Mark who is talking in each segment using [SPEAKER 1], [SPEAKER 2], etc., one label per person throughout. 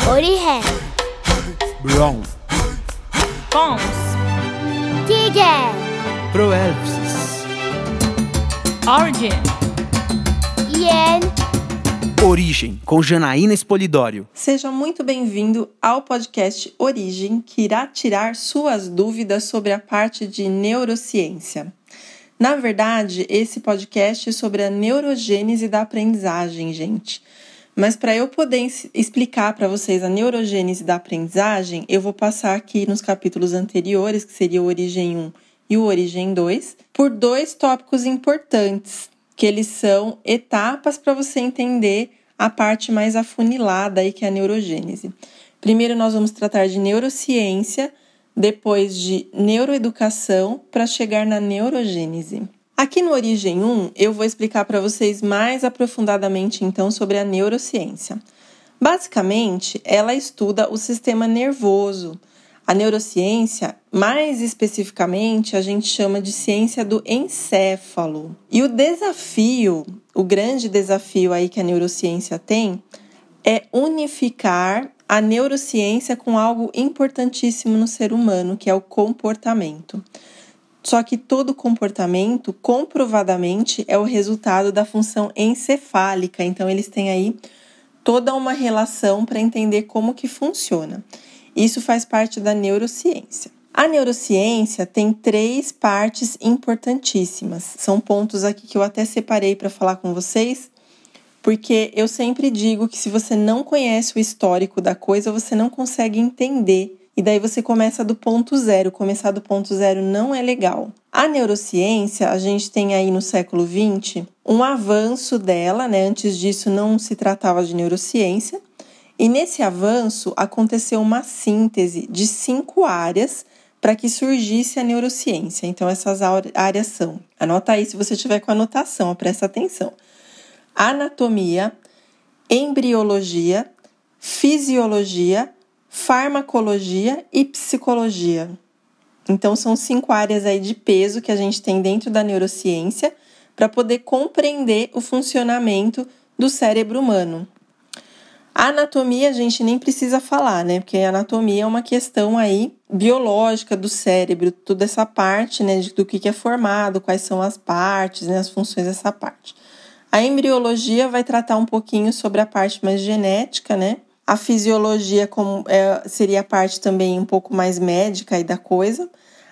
[SPEAKER 1] Origen,
[SPEAKER 2] Brown,
[SPEAKER 3] Pons,
[SPEAKER 1] Tiger,
[SPEAKER 2] Proelpsis,
[SPEAKER 3] Origin,
[SPEAKER 1] Yen.
[SPEAKER 2] Origem, com Janaína Espolidório.
[SPEAKER 4] Seja muito bem-vindo ao podcast Origem, que irá tirar suas dúvidas sobre a parte de neurociência. Na verdade, esse podcast é sobre a neurogênese da aprendizagem, gente. Mas para eu poder explicar para vocês a neurogênese da aprendizagem, eu vou passar aqui nos capítulos anteriores, que seria o Origem 1 e o Origem 2, por dois tópicos importantes, que eles são etapas para você entender a parte mais afunilada aí, que é a neurogênese. Primeiro nós vamos tratar de neurociência, depois de neuroeducação, para chegar na neurogênese. Aqui no Origem 1, eu vou explicar para vocês mais aprofundadamente, então, sobre a neurociência. Basicamente, ela estuda o sistema nervoso. A neurociência, mais especificamente, a gente chama de ciência do encéfalo. E o desafio, o grande desafio aí que a neurociência tem, é unificar a neurociência com algo importantíssimo no ser humano, que é o comportamento. Só que todo comportamento, comprovadamente, é o resultado da função encefálica. Então, eles têm aí toda uma relação para entender como que funciona. Isso faz parte da neurociência. A neurociência tem 3 partes importantíssimas. São pontos aqui que eu até separei para falar com vocês, porque eu sempre digo que se você não conhece o histórico da coisa, você não consegue entender. E daí você começa do ponto zero. Começar do ponto zero não é legal. A neurociência, a gente tem aí no século XX um avanço dela, né? Antes disso não se tratava de neurociência. E nesse avanço aconteceu uma síntese de 5 áreas para que surgisse a neurociência. Então essas áreas são, anota aí se você tiver com anotação, presta atenção. Anatomia, embriologia, fisiologia, farmacologia e psicologia. Então, são 5 áreas aí de peso que a gente tem dentro da neurociência para poder compreender o funcionamento do cérebro humano. A anatomia a gente nem precisa falar, né? Porque a anatomia é uma questão aí biológica do cérebro, toda essa parte, né, do que é formado, quais são as partes, né, as funções dessa parte. A embriologia vai tratar um pouquinho sobre a parte mais genética, né? A fisiologia seria a parte também um pouco mais médica aí da coisa.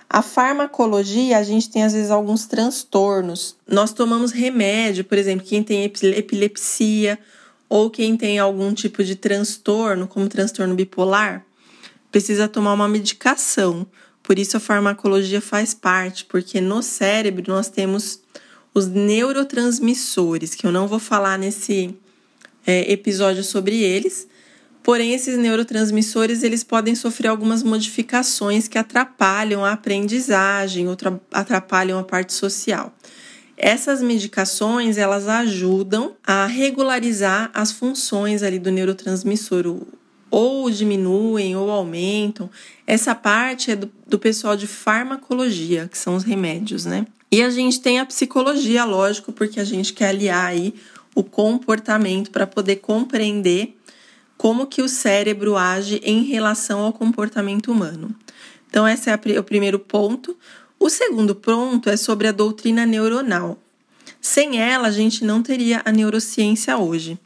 [SPEAKER 4] A farmacologia, a gente tem às vezes alguns transtornos. Nós tomamos remédio, por exemplo, quem tem epilepsia ou quem tem algum tipo de transtorno, como transtorno bipolar, precisa tomar uma medicação. Por isso a farmacologia faz parte, porque no cérebro nós temos os neurotransmissores, que eu não vou falar nesse episódio sobre eles. Porém, esses neurotransmissores eles podem sofrer algumas modificações que atrapalham a aprendizagem ou atrapalham a parte social. Essas medicações elas ajudam a regularizar as funções ali do neurotransmissor, ou diminuem ou aumentam. Essa parte é do pessoal de farmacologia, que são os remédios, né? E a gente tem a psicologia, lógico, porque a gente quer aliar aí o comportamento para poder compreender como que o cérebro age em relação ao comportamento humano. Então, esse é o primeiro ponto. O segundo ponto é sobre a doutrina neuronal. Sem ela, a gente não teria a neurociência hoje.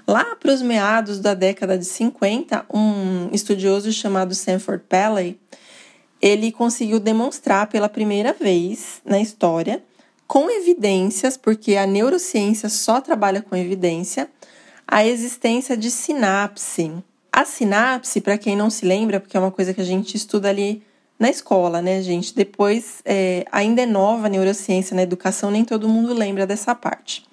[SPEAKER 4] Lá para os meados da década de 50, um estudioso chamado Sanford Pelley, ele conseguiu demonstrar pela primeira vez na história, com evidências, porque a neurociência só trabalha com evidência, a existência de sinapse. A sinapse, para quem não se lembra, porque é uma coisa que a gente estuda ali na escola, né, gente? Depois, ainda é nova a neurociência na educação, nem todo mundo lembra dessa parte.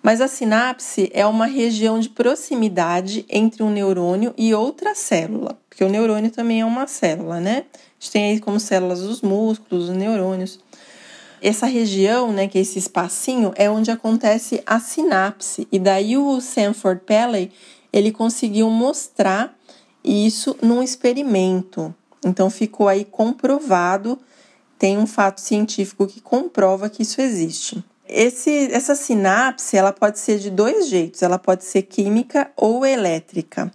[SPEAKER 4] Mas a sinapse é uma região de proximidade entre um neurônio e outra célula, porque o neurônio também é uma célula, né? A gente tem aí como células os músculos, os neurônios. Essa região, né, que é esse espacinho, é onde acontece a sinapse. E daí o Sanford Pelley, ele conseguiu mostrar isso num experimento. Então ficou aí comprovado, tem um fato científico que comprova que isso existe. Essa sinapse, ela pode ser de 2 jeitos, ela pode ser química ou elétrica.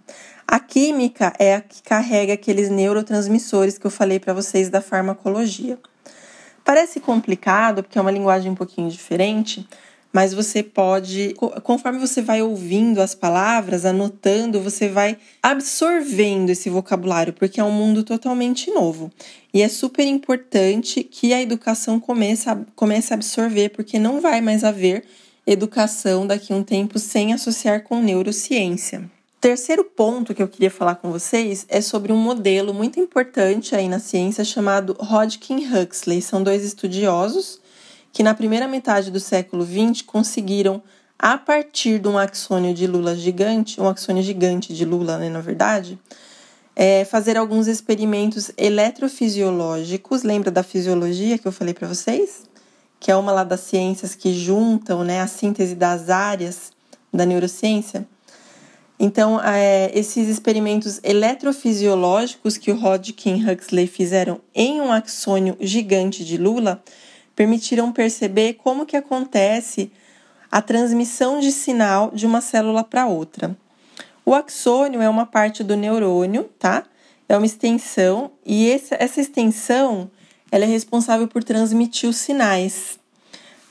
[SPEAKER 4] A química é a que carrega aqueles neurotransmissores que eu falei para vocês da farmacologia. Parece complicado, porque é uma linguagem um pouquinho diferente, mas você pode, conforme você vai ouvindo as palavras, anotando, você vai absorvendo esse vocabulário, porque é um mundo totalmente novo. E é super importante que a educação comece a absorver, porque não vai mais haver educação daqui a um tempo sem associar com neurociência. Terceiro ponto que eu queria falar com vocês é sobre um modelo muito importante aí na ciência chamado Hodgkin-Huxley. São dois estudiosos que na primeira metade do século XX conseguiram, a partir de um axônio de Lula gigante, um axônio gigante de Lula, né, na verdade, fazer alguns experimentos eletrofisiológicos. Lembra da fisiologia que eu falei para vocês? Que é uma lá das ciências que juntam, né, a síntese das áreas da neurociência. Então, esses experimentos eletrofisiológicos que o Hodgkin e Huxley fizeram em um axônio gigante de Lula permitiram perceber como que acontece a transmissão de sinal de uma célula para outra. O axônio é uma parte do neurônio, tá? É uma extensão e essa extensão ela é responsável por transmitir os sinais.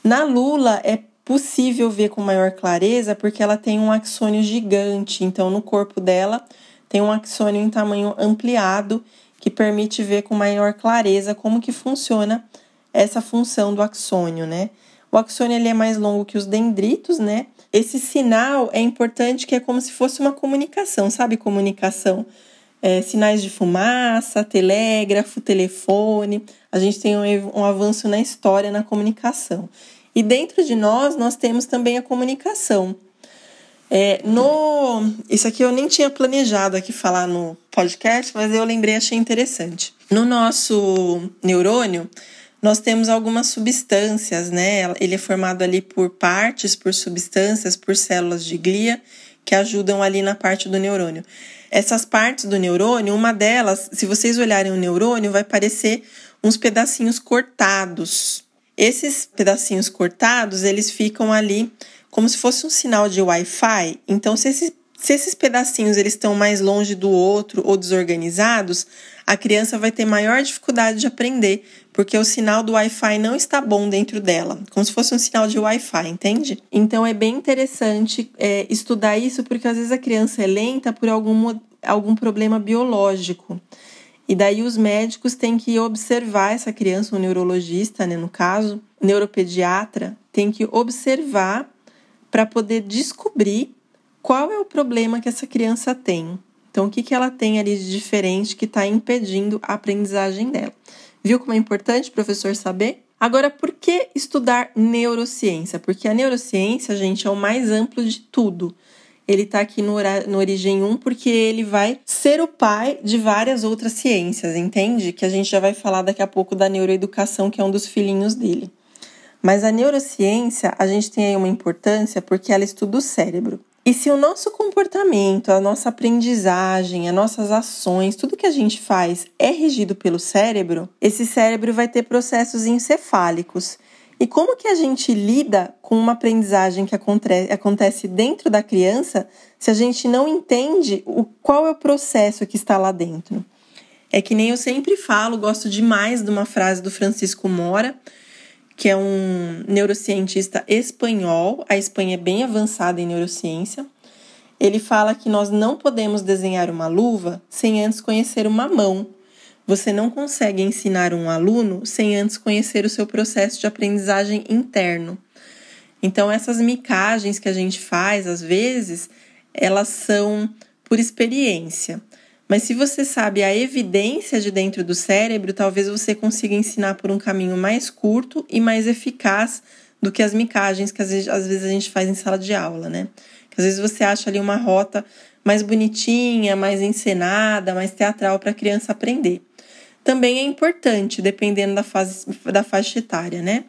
[SPEAKER 4] Na Lula é possível ver com maior clareza porque ela tem um axônio gigante, então no corpo dela tem um axônio em tamanho ampliado que permite ver com maior clareza como que funciona essa função do axônio, né? O axônio ele é mais longo que os dendritos, né? Esse sinal é importante que é como se fosse uma comunicação, sabe? Comunicação, sinais de fumaça, telégrafo, telefone. A gente tem um avanço na história, na comunicação. E dentro de nós temos também a comunicação. Isso aqui eu nem tinha planejado aqui falar no podcast, mas eu lembrei, achei interessante. No nosso neurônio, nós temos algumas substâncias, né? Ele é formado ali por partes, por substâncias, por células de glia, que ajudam ali na parte do neurônio. Essas partes do neurônio, uma delas, se vocês olharem o neurônio, vai parecer uns pedacinhos cortados. Esses pedacinhos cortados, eles ficam ali como se fosse um sinal de Wi-Fi. Então, se esses pedacinhos eles estão mais longe do outro ou desorganizados, a criança vai ter maior dificuldade de aprender, porque o sinal do Wi-Fi não está bom dentro dela, como se fosse um sinal de Wi-Fi, entende? Então, é bem interessante estudar isso, porque às vezes a criança é lenta por algum problema biológico. E daí os médicos têm que observar essa criança, o neurologista, né, no caso, o neuropediatra, tem que observar para poder descobrir qual é o problema que essa criança tem. Então, o que ela tem ali de diferente que está impedindo a aprendizagem dela. Viu como é importante o professor saber? Agora, por que estudar neurociência? Porque a neurociência, gente, é o mais amplo de tudo. Ele está aqui no Origem 1 porque ele vai ser o pai de várias outras ciências, entende? Que a gente já vai falar daqui a pouco da neuroeducação, que é um dos filhinhos dele. Mas a neurociência, a gente tem aí uma importância porque ela estuda o cérebro. E se o nosso comportamento, a nossa aprendizagem, as nossas ações, tudo que a gente faz é regido pelo cérebro, esse cérebro vai ter processos encefálicos. E como que a gente lida com uma aprendizagem que acontece dentro da criança se a gente não entende qual é o processo que está lá dentro? É que nem eu sempre falo, gosto demais de uma frase do Francisco Mora, que é um neurocientista espanhol. A Espanha é bem avançada em neurociência. Ele fala que nós não podemos desenhar uma luva sem antes conhecer uma mão. Você não consegue ensinar um aluno sem antes conhecer o seu processo de aprendizagem interno. Então, essas micagens que a gente faz, às vezes, elas são por experiência. Mas se você sabe a evidência de dentro do cérebro, talvez você consiga ensinar por um caminho mais curto e mais eficaz do que as micagens que às vezes a gente faz em sala de aula, né? Às vezes você acha ali uma rota mais bonitinha, mais encenada, mais teatral para a criança aprender. Também é importante, dependendo da faixa etária, né?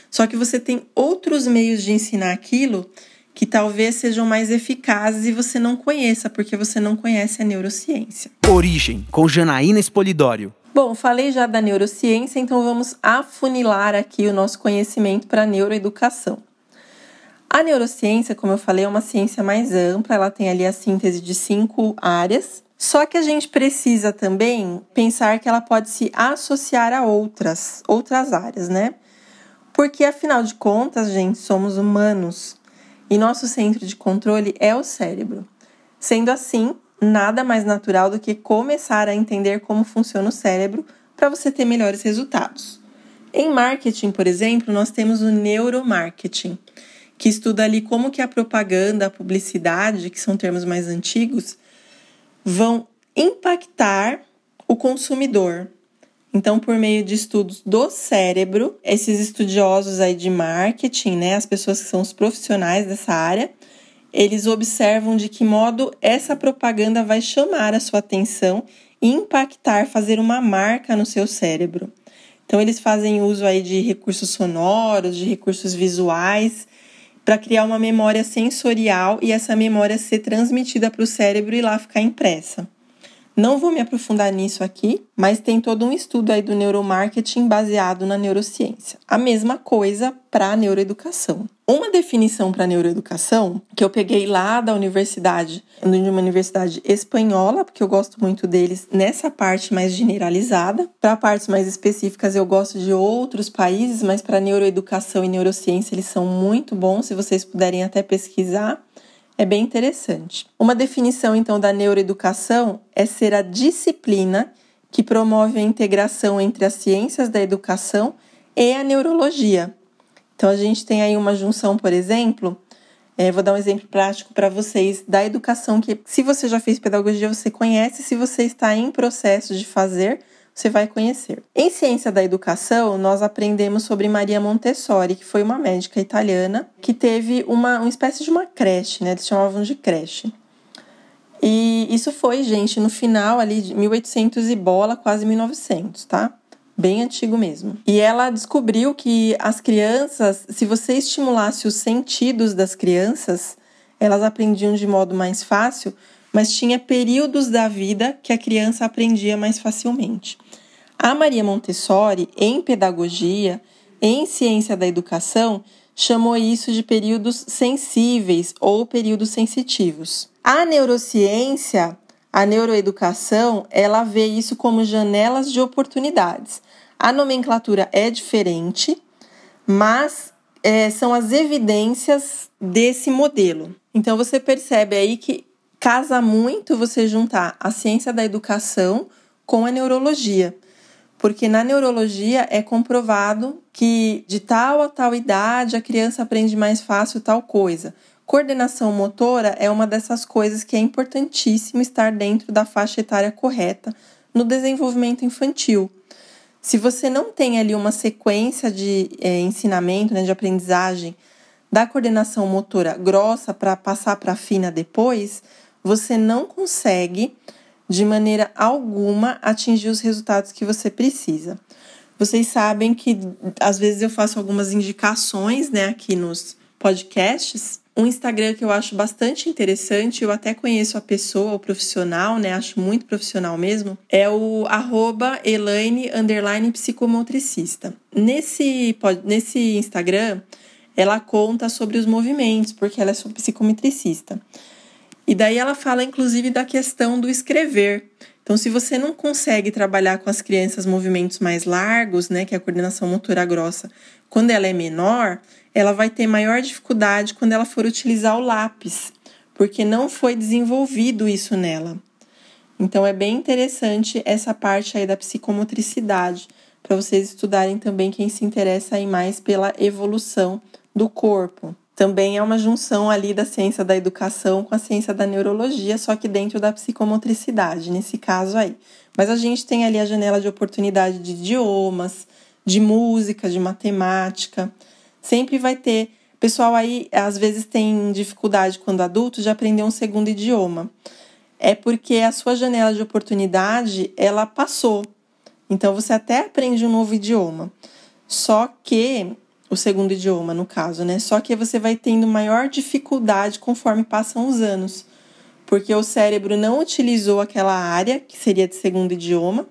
[SPEAKER 4] Só que você tem outros meios de ensinar aquilo que talvez sejam mais eficazes e você não conheça, porque você não conhece a neurociência.
[SPEAKER 2] Origem, com Janaína Espolidório.
[SPEAKER 4] Bom, falei já da neurociência, então vamos afunilar aqui o nosso conhecimento para a neuroeducação. A neurociência, como eu falei, é uma ciência mais ampla, ela tem ali a síntese de 5 áreas, só que a gente precisa também pensar que ela pode se associar a outras áreas, né? Porque, afinal de contas, gente, somos humanos e nosso centro de controle é o cérebro. Sendo assim, nada mais natural do que começar a entender como funciona o cérebro para você ter melhores resultados. Em marketing, por exemplo, nós temos o neuromarketing, que estuda ali como que a propaganda, a publicidade, que são termos mais antigos, vão impactar o consumidor. Então, por meio de estudos do cérebro, esses estudiosos aí de marketing, né, as pessoas que são os profissionais dessa área, eles observam de que modo essa propaganda vai chamar a sua atenção e impactar, fazer uma marca no seu cérebro. Então, eles fazem uso aí de recursos sonoros, de recursos visuais, para criar uma memória sensorial e essa memória ser transmitida para o cérebro e lá ficar impressa. Não vou me aprofundar nisso aqui, mas tem todo um estudo aí do neuromarketing baseado na neurociência. A mesma coisa para a neuroeducação. Uma definição para a neuroeducação, que eu peguei lá da universidade, de uma universidade espanhola, porque eu gosto muito deles nessa parte mais generalizada. Para partes mais específicas eu gosto de outros países, mas para neuroeducação e neurociência eles são muito bons, se vocês puderem até pesquisar. É bem interessante. Uma definição, então, da neuroeducação é ser a disciplina que promove a integração entre as ciências da educação e a neurologia. Então, a gente tem aí uma junção, por exemplo, vou dar um exemplo prático para vocês da educação, que se você já fez pedagogia, você conhece, se você está em processo de fazer, você vai conhecer. Em ciência da educação, nós aprendemos sobre Maria Montessori, que foi uma médica italiana que teve uma espécie de uma creche, né? Eles chamavam de creche. E isso foi, gente, no final ali de 1800 e bola, quase 1900, tá? Bem antigo mesmo. E ela descobriu que as crianças, se você estimulasse os sentidos das crianças, elas aprendiam de modo mais fácil, mas tinha períodos da vida que a criança aprendia mais facilmente. A Maria Montessori, em pedagogia, em ciência da educação, chamou isso de períodos sensíveis ou períodos sensitivos. A neurociência, a neuroeducação, ela vê isso como janelas de oportunidades. A nomenclatura é diferente, mas são as evidências desse modelo. Então, você percebe aí que casa muito você juntar a ciência da educação com a neurologia, porque na neurologia é comprovado que de tal a tal idade a criança aprende mais fácil tal coisa. Coordenação motora é uma dessas coisas que é importantíssimo estar dentro da faixa etária correta no desenvolvimento infantil. Se você não tem ali uma sequência de ensinamento, né, de aprendizagem da coordenação motora grossa para passar para a fina depois, você não consegue, de maneira alguma, atingir os resultados que você precisa. Vocês sabem que, às vezes, eu faço algumas indicações, né, aqui nos podcasts. Um Instagram que eu acho bastante interessante, eu até conheço a pessoa, o profissional, né, acho muito profissional mesmo, é o @Elaine_psicomotricista. Nesse Instagram, ela conta sobre os movimentos, porque ela é psicometricista. E daí ela fala, inclusive, da questão do escrever. Então, se você não consegue trabalhar com as crianças movimentos mais largos, né, que é a coordenação motora grossa, quando ela é menor, ela vai ter maior dificuldade quando ela for utilizar o lápis, porque não foi desenvolvido isso nela. Então, é bem interessante essa parte aí da psicomotricidade, para vocês estudarem também quem se interessa aí mais pela evolução do corpo. Também é uma junção ali da ciência da educação com a ciência da neurologia, só que dentro da psicomotricidade, nesse caso aí. Mas a gente tem ali a janela de oportunidade de idiomas, de música, de matemática. Sempre vai ter. Pessoal aí, às vezes, tem dificuldade, quando adulto, de aprender um segundo idioma. É porque a sua janela de oportunidade, ela passou. Então, você até aprende um novo idioma. Só que... o segundo idioma, no caso, né? Só que você vai tendo maior dificuldade conforme passam os anos, porque o cérebro não utilizou aquela área, que seria de segundo idioma. O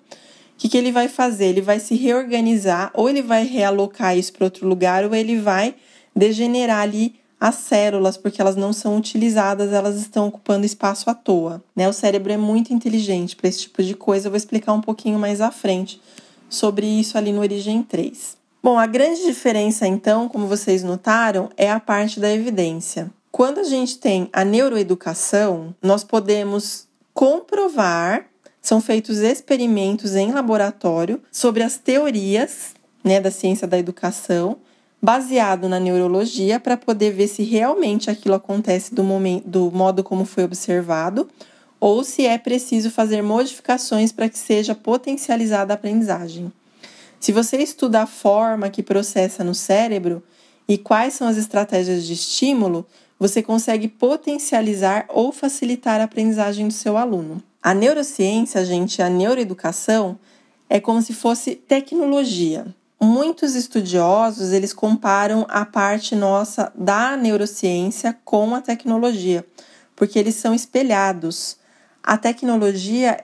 [SPEAKER 4] que ele vai fazer? Ele vai se reorganizar, ou ele vai realocar isso para outro lugar, ou ele vai degenerar ali as células, porque elas não são utilizadas, elas estão ocupando espaço à toa, né? O cérebro é muito inteligente para esse tipo de coisa, eu vou explicar um pouquinho mais à frente sobre isso ali no Origem 3. Bom, a grande diferença, então, como vocês notaram, é a parte da evidência. Quando a gente tem a neuroeducação, nós podemos comprovar, são feitos experimentos em laboratório sobre as teorias, né, da ciência da educação, baseado na neurologia, para poder ver se realmente aquilo acontece do modo como foi observado, ou se é preciso fazer modificações para que seja potencializada a aprendizagem. Se você estuda a forma que processa no cérebro e quais são as estratégias de estímulo, você consegue potencializar ou facilitar a aprendizagem do seu aluno. A neurociência, gente, a neuroeducação, é como se fosse tecnologia. Muitos estudiosos, eles comparam a parte nossa da neurociência com a tecnologia, porque eles são espelhados. A tecnologia,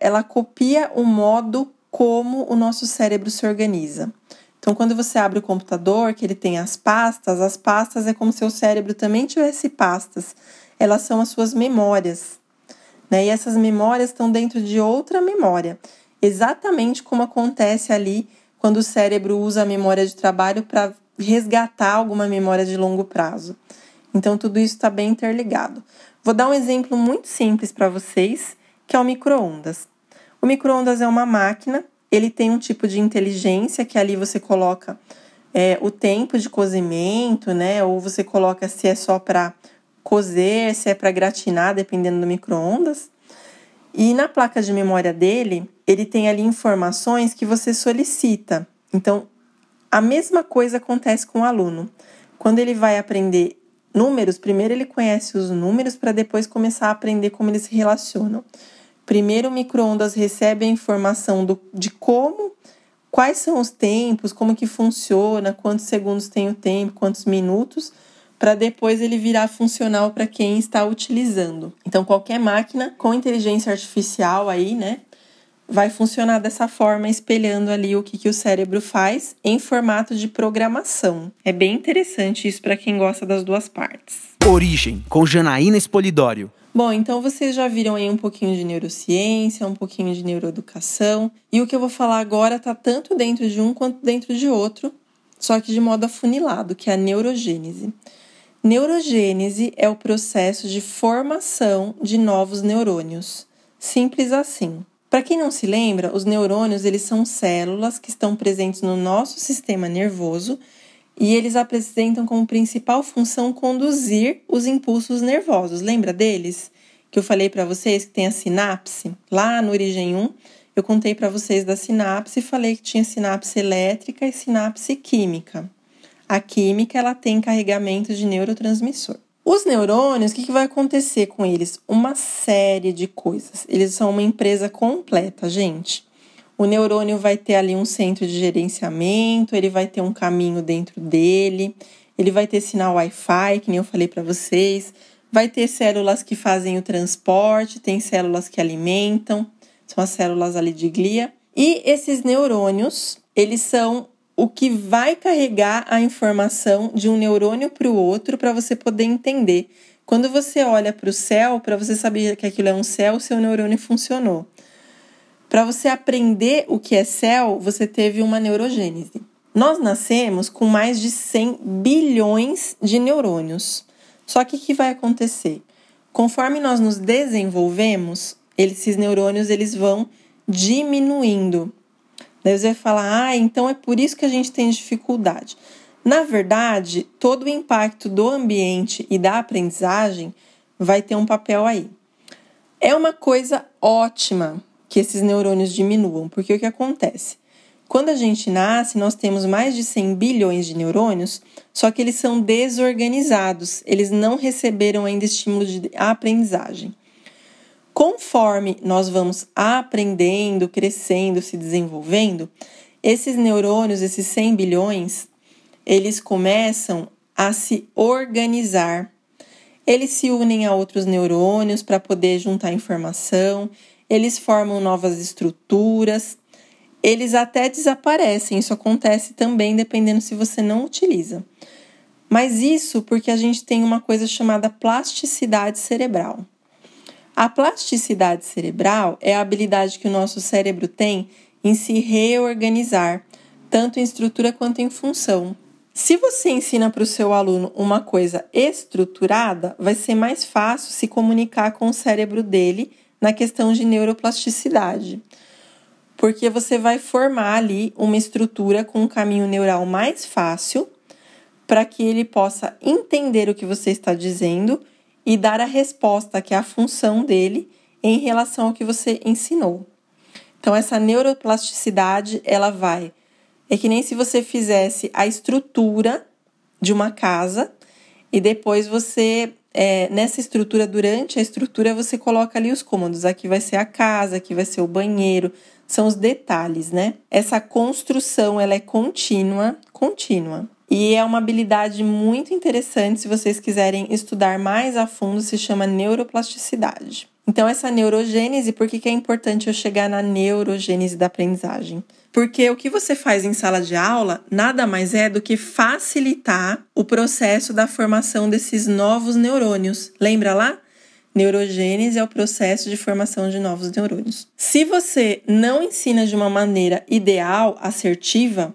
[SPEAKER 4] ela copia o modo como o nosso cérebro se organiza. Então, quando você abre o computador, que ele tem as pastas é como se o cérebro também tivesse pastas. Elas são as suas memórias, né? E essas memórias estão dentro de outra memória. Exatamente como acontece ali quando o cérebro usa a memória de trabalho para resgatar alguma memória de longo prazo. Então, tudo isso está bem interligado. Vou dar um exemplo muito simples para vocês, que é o micro-ondas. O micro-ondas é uma máquina, ele tem um tipo de inteligência que ali você coloca o tempo de cozimento, né? Ou você coloca se é só para cozer, se é para gratinar, dependendo do micro-ondas. E na placa de memória dele, ele tem ali informações que você solicita. Então, a mesma coisa acontece com o aluno. Quando ele vai aprender números, primeiro ele conhece os números para depois começar a aprender como eles se relacionam. Primeiro o micro-ondas recebe a informação de quais são os tempos, como que funciona, quantos segundos tem o tempo, quantos minutos, para depois ele virar funcional para quem está utilizando. Então, qualquer máquina com inteligência artificial aí, né, vai funcionar dessa forma, espelhando ali o que o cérebro faz em formato de programação. É bem interessante isso para quem gosta das duas partes.
[SPEAKER 2] Origem, com Janaína Espolidório.
[SPEAKER 4] Bom, então vocês já viram aí um pouquinho de neurociência, um pouquinho de neuroeducação, e o que eu vou falar agora está tanto dentro de um quanto dentro de outro, só que de modo afunilado, que é a neurogênese. Neurogênese é o processo de formação de novos neurônios. Simples assim. Para quem não se lembra, os neurônios eles são células que estão presentes no nosso sistema nervoso e eles apresentam como principal função conduzir os impulsos nervosos. Lembra deles? Que eu falei para vocês que tem a sinapse? Lá no Origem 1, eu contei para vocês da sinapse e falei que tinha sinapse elétrica e sinapse química. A química, ela tem carregamento de neurotransmissor. Os neurônios, o que vai acontecer com eles? Uma série de coisas. Eles são uma empresa completa, gente. O neurônio vai ter ali um centro de gerenciamento, ele vai ter um caminho dentro dele, ele vai ter sinal Wi-Fi, que nem eu falei para vocês, vai ter células que fazem o transporte, tem células que alimentam, são as células ali de glia. E esses neurônios, eles são o que vai carregar a informação de um neurônio para o outro para você poder entender. Quando você olha para o céu, para você saber que aquilo é um céu, o seu neurônio funcionou. Para você aprender o que é céu, você teve uma neurogênese. Nós nascemos com mais de 100 bilhões de neurônios. Só que o que vai acontecer? Conforme nós nos desenvolvemos, esses neurônios eles vão diminuindo. Daí você vai falar, então é por isso que a gente tem dificuldade. Na verdade, todo o impacto do ambiente e da aprendizagem vai ter um papel aí. É uma coisa ótima que esses neurônios diminuam, porque o que acontece? Quando a gente nasce, nós temos mais de 100 bilhões de neurônios, só que eles são desorganizados, eles não receberam ainda estímulo de aprendizagem. Conforme nós vamos aprendendo, crescendo, se desenvolvendo, esses neurônios, esses 100 bilhões, eles começam a se organizar. Eles se unem a outros neurônios para poder juntar informação, eles formam novas estruturas, eles até desaparecem, isso acontece também dependendo se você não utiliza. Mas isso porque a gente tem uma coisa chamada plasticidade cerebral. A plasticidade cerebral é a habilidade que o nosso cérebro tem em se reorganizar, tanto em estrutura quanto em função. Se você ensina para o seu aluno uma coisa estruturada, vai ser mais fácil se comunicar com o cérebro dele na questão de neuroplasticidade, porque você vai formar ali uma estrutura com um caminho neural mais fácil para que ele possa entender o que você está dizendo e dar a resposta, que é a função dele, em relação ao que você ensinou. Então, essa neuroplasticidade, é que nem se você fizesse a estrutura de uma casa e depois você, nessa estrutura, durante a estrutura, você coloca ali os cômodos. Aqui vai ser a casa, aqui vai ser o banheiro, são os detalhes, né? Essa construção, ela é contínua. E é uma habilidade muito interessante, se vocês quiserem estudar mais a fundo, se chama neuroplasticidade. Então, essa neurogênese, por que é importante eu chegar na neurogênese da aprendizagem? Porque o que você faz em sala de aula nada mais é do que facilitar o processo da formação desses novos neurônios. Lembra lá? Neurogênese é o processo de formação de novos neurônios. Se você não ensina de uma maneira ideal, assertiva,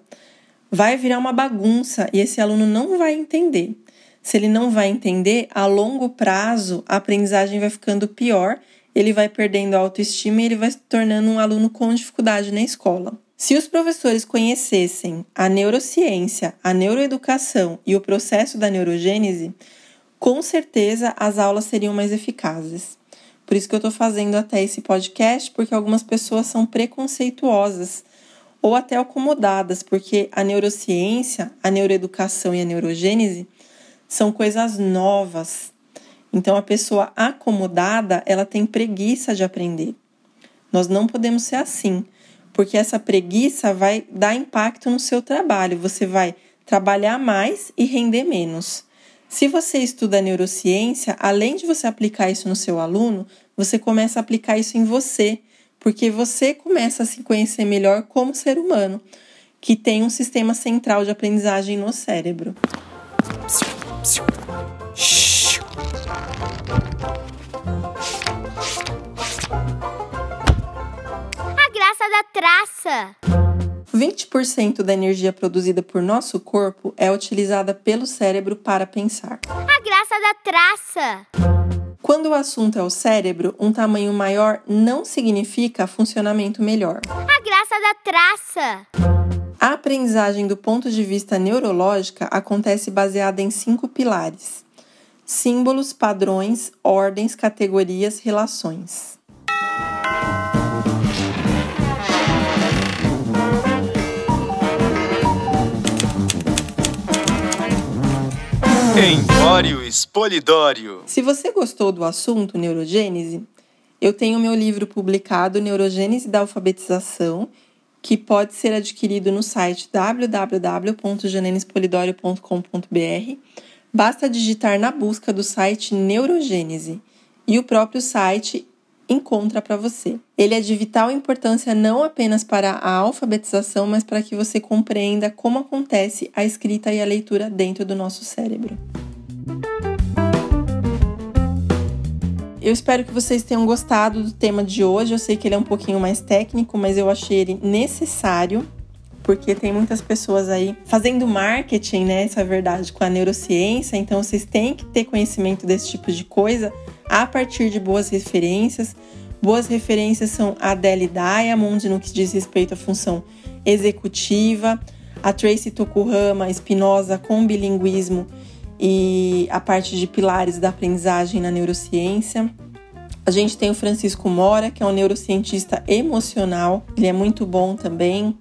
[SPEAKER 4] vai virar uma bagunça e esse aluno não vai entender. Se ele não vai entender, a longo prazo a aprendizagem vai ficando pior, ele vai perdendo a autoestima e ele vai se tornando um aluno com dificuldade na escola. Se os professores conhecessem a neurociência, a neuroeducação e o processo da neurogênese, com certeza as aulas seriam mais eficazes. Por isso que eu estou fazendo até esse podcast, porque algumas pessoas são preconceituosas ou até acomodadas, porque a neurociência, a neuroeducação e a neurogênese são coisas novas. Então, a pessoa acomodada, ela tem preguiça de aprender. Nós não podemos ser assim, porque essa preguiça vai dar impacto no seu trabalho. Você vai trabalhar mais e render menos. Se você estuda a neurociência, além de você aplicar isso no seu aluno, você começa a aplicar isso em você, porque você começa a se conhecer melhor como ser humano, que tem um sistema central de aprendizagem no cérebro.
[SPEAKER 1] A graça da traça.
[SPEAKER 4] 20% da energia produzida por nosso corpo é utilizada pelo cérebro para pensar.
[SPEAKER 1] A graça da traça.
[SPEAKER 4] Quando o assunto é o cérebro, um tamanho maior não significa funcionamento melhor.
[SPEAKER 1] A graça da traça.
[SPEAKER 4] A aprendizagem do ponto de vista neurológico acontece baseada em 5 pilares: símbolos, padrões, ordens, categorias, relações.
[SPEAKER 2] Empório Expolidório.
[SPEAKER 4] Se você gostou do assunto neurogênese, eu tenho meu livro publicado Neurogênese da Alfabetização, que pode ser adquirido no site www.janenespolidorio.com.br. Basta digitar na busca do site Neurogênese e o próprio site encontra para você. Ele é de vital importância não apenas para a alfabetização, mas para que você compreenda como acontece a escrita e a leitura dentro do nosso cérebro. Eu espero que vocês tenham gostado do tema de hoje. Eu sei que ele é um pouquinho mais técnico, mas eu achei ele necessário, porque tem muitas pessoas aí fazendo marketing, né? Essa é a verdade, com a neurociência. Então, vocês têm que ter conhecimento desse tipo de coisa a partir de boas referências. Boas referências são a Adele Diamond, no que diz respeito à função executiva, a Tracy Tokuhama Espinosa com bilinguismo e a parte de pilares da aprendizagem na neurociência. A gente tem o Francisco Mora, que é um neurocientista emocional, ele é muito bom também.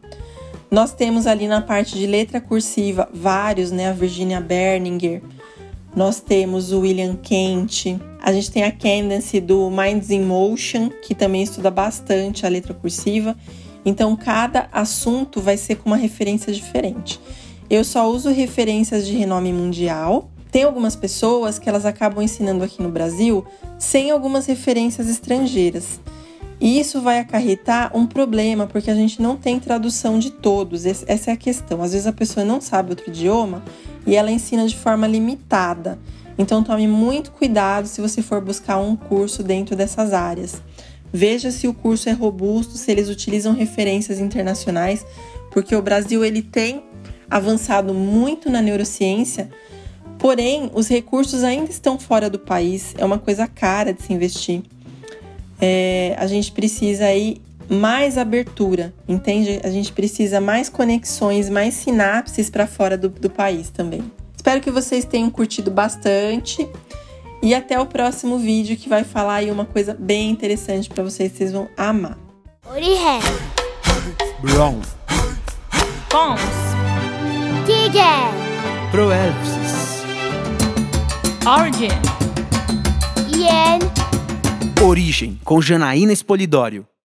[SPEAKER 4] Nós temos ali na parte de letra cursiva vários, né? A Virginia Berninger, nós temos o William Kent, a gente tem a Candace do Minds in Motion, que também estuda bastante a letra cursiva. Então, cada assunto vai ser com uma referência diferente. Eu só uso referências de renome mundial. Tem algumas pessoas que elas acabam ensinando aqui no Brasil sem algumas referências estrangeiras. E isso vai acarretar um problema, porque a gente não tem tradução de todos. Essa é a questão. Às vezes a pessoa não sabe outro idioma e ela ensina de forma limitada. Então tome muito cuidado se você for buscar um curso dentro dessas áreas. Veja se o curso é robusto, se eles utilizam referências internacionais, porque o Brasil ele tem avançado muito na neurociência, porém os recursos ainda estão fora do país, é uma coisa cara de se investir. A gente precisa aí mais abertura, entende? A gente precisa mais conexões, mais sinapses para fora do país também. Espero que vocês tenham curtido bastante e até o próximo vídeo que vai falar aí uma coisa bem interessante para vocês vão amar.
[SPEAKER 1] Orihe.
[SPEAKER 5] Brown.
[SPEAKER 3] Pons.
[SPEAKER 1] Tiger.
[SPEAKER 5] Proelpsis.
[SPEAKER 3] Origin.
[SPEAKER 1] Ien.
[SPEAKER 5] Origem, com Janaína Espolidório.